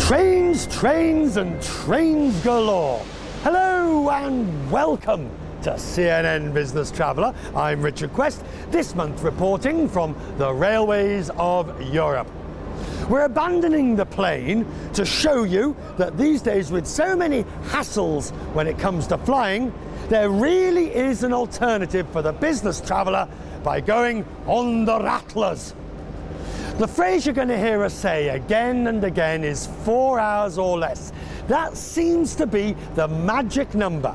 Trains, trains and trains galore. Hello and welcome to CNN Business Traveller. I'm Richard Quest, this month reporting from the railways of Europe. We're abandoning the plane to show you that these days, with so many hassles when it comes to flying, there really is an alternative for the business traveller by going on the rattlers. The phrase you're going to hear us say again and again is 4 hours or less. That seems to be the magic number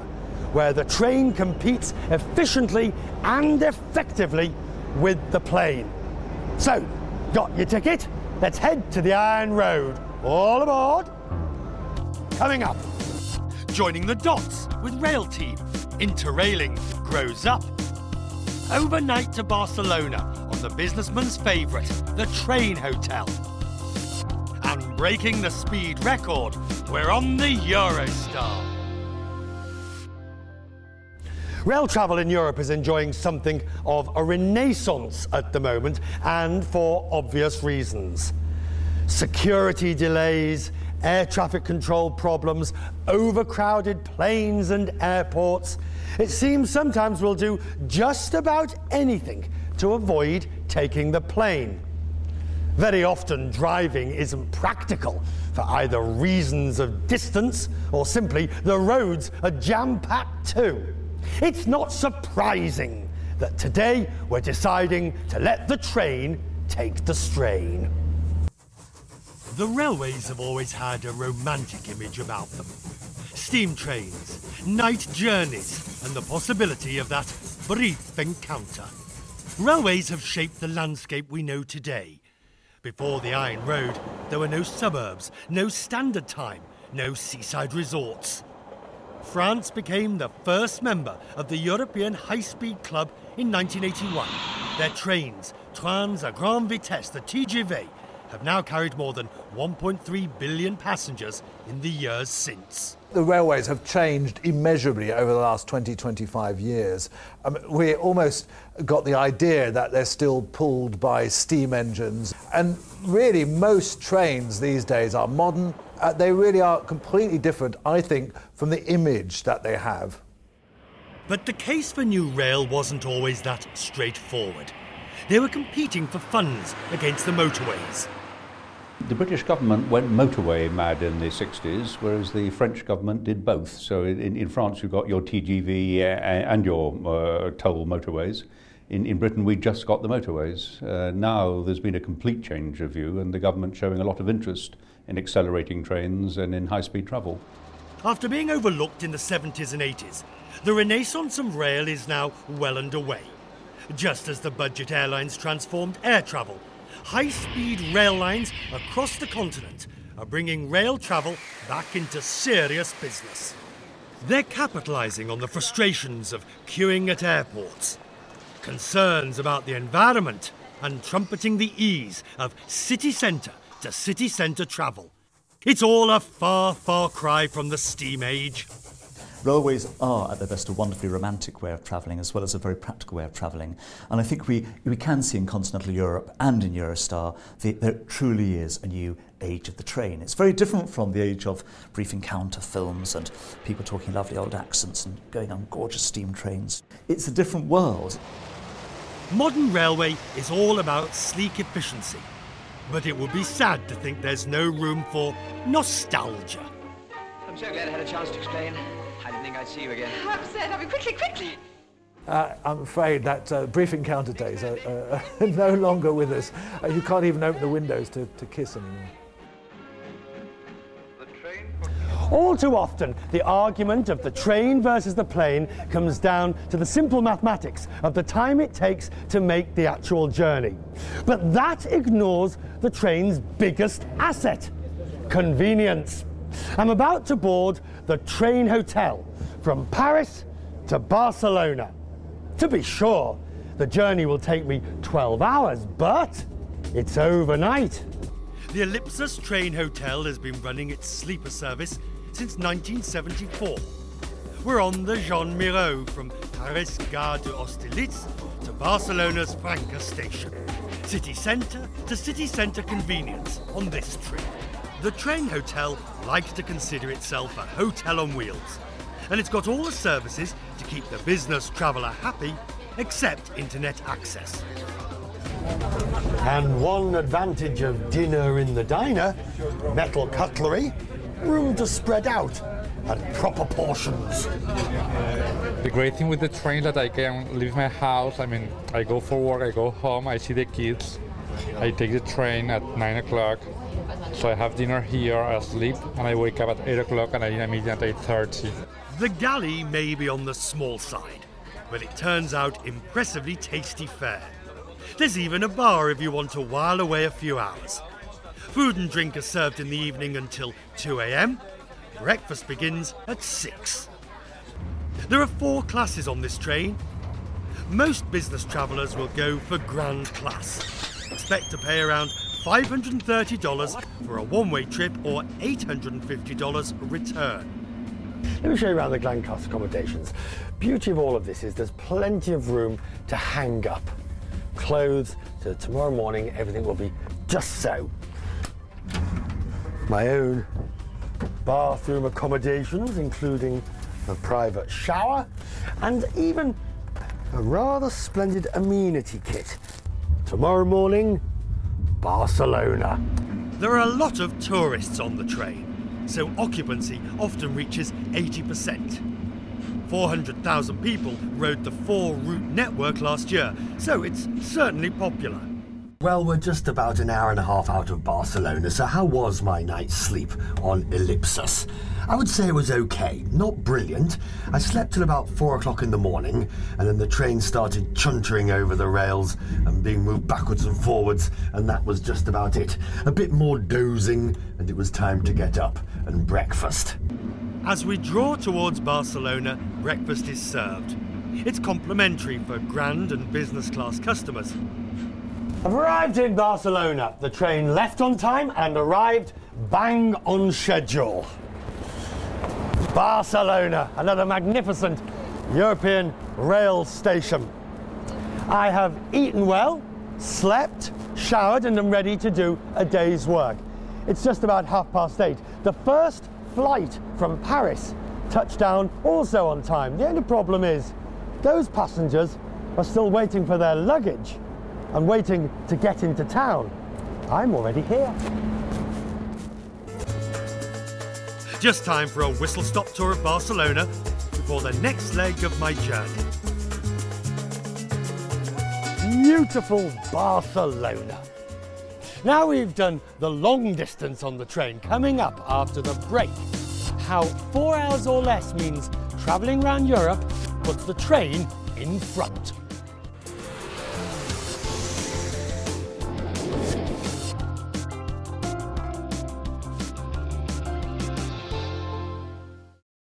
where the train competes efficiently and effectively with the plane. So, got your ticket? Let's head to the Iron Road. All aboard! Coming up, joining the dots with Rail Team. Interrailing grows up. Overnight to Barcelona on the businessman's favourite, the Train Hotel. And breaking the speed record, we're on the Eurostar. Rail travel in Europe is enjoying something of a renaissance at the moment, and for obvious reasons. Security delays, air traffic control problems, overcrowded planes and airports. It seems sometimes we'll do just about anything to avoid taking the plane. Very often driving isn't practical for either reasons of distance or simply the roads are jam-packed too. It's not surprising that today we're deciding to let the train take the strain. The railways have always had a romantic image about them. Steam trains, night journeys, and the possibility of that brief encounter. Railways have shaped the landscape we know today. Before the Iron Road, there were no suburbs, no standard time, no seaside resorts. France became the first member of the European High-Speed Club in 1981. Their trains, trains à grande vitesse, the TGV, have now carried more than 1.3 billion passengers in the years since. The railways have changed immeasurably over the last 20-25 years. We almost got the idea that they're still pulled by steam engines. And really, most trains these days are modern. They really are completely different, I think, from the image that they have. But the case for New Rail wasn't always that straightforward. They were competing for funds against the motorways. The British government went motorway mad in the 60s, whereas the French government did both. So in France you've got your TGV and your toll motorways. In Britain we just got the motorways. Now there's been a complete change of view and the government showing a lot of interest in accelerating trains and in high-speed travel. After being overlooked in the 70s and 80s, the renaissance of rail is now well underway. Just as the budget airlines transformed air travel, high-speed rail lines across the continent are bringing rail travel back into serious business. They're capitalising on the frustrations of queuing at airports, concerns about the environment, and trumpeting the ease of city centre to city centre travel. It's all a far, far cry from the steam age. Railways are, at their best, a wonderfully romantic way of travelling as well as a very practical way of travelling. And I think we can see in continental Europe and in Eurostar that there truly is a new age of the train. It's very different from the age of brief encounter films and people talking lovely old accents and going on gorgeous steam trains. It's a different world. Modern railway is all about sleek efficiency. But it would be sad to think there's no room for nostalgia. I'm so glad I had a chance to explain. I didn't think I'd see you again. Upset. I mean, quickly! I'm afraid that brief encounter days are no longer with us. You can't even open the windows to kiss anymore. All too often, the argument of the train versus the plane comes down to the simple mathematics of the time it takes to make the actual journey. But that ignores the train's biggest asset, convenience. I'm about to board the Train Hotel from Paris to Barcelona. To be sure, the journey will take me 12 hours, but it's overnight. The Ellipsis Train Hotel has been running its sleeper service since 1974. We're on the Jean Miro from Paris Gare de Austerlitz to Barcelona's Franca station. City centre to city centre convenience on this trip. The train hotel likes to consider itself a hotel on wheels, and it's got all the services to keep the business traveller happy, except internet access. And one advantage of dinner in the diner, metal cutlery, room to spread out, and proper portions. The great thing with the train is that I can leave my house. I mean, I go for work, I go home, I see the kids, I take the train at 9 o'clock. So I have dinner here, I sleep, and I wake up at 8 o'clock and I meet at 8:30. The galley may be on the small side, but it turns out impressively tasty fare. There's even a bar if you want to while away a few hours. Food and drink are served in the evening until 2 a.m. Breakfast begins at 6. There are 4 classes on this train. Most business travellers will go for Grand Class. Expect to pay around $530 for a one-way trip or $850 return. Let me show you around the Grand Class accommodations. Beauty of all of this is there's plenty of room to hang up clothes, so tomorrow morning everything will be just so. My own bathroom accommodations, including a private shower and even a rather splendid amenity kit. Tomorrow morning, Barcelona. There are a lot of tourists on the train, so occupancy often reaches 80%. 400,000 people rode the 4-route network last year, so it's certainly popular. Well, we're just about an hour and a half out of Barcelona, so how was my night's sleep on Ellipsus? I would say it was okay, not brilliant. I slept till about 4 o'clock in the morning, and then the train started chuntering over the rails and being moved backwards and forwards, and that was just about it. A bit more dozing, and it was time to get up and breakfast. As we draw towards Barcelona, breakfast is served. It's complimentary for grand and business class customers. I've arrived in Barcelona. The train left on time and arrived bang on schedule. Barcelona, another magnificent European rail station. I have eaten well, slept, showered, and am ready to do a day's work. It's just about 8:30. The first flight from Paris touched down also on time. The only problem is those passengers are still waiting for their luggage and waiting to get into town. I'm already here. Just time for a whistle-stop tour of Barcelona before the next leg of my journey. Beautiful Barcelona. Now we've done the long distance on the train, coming up after the break, how 4 hours or less means travelling around Europe puts the train in front.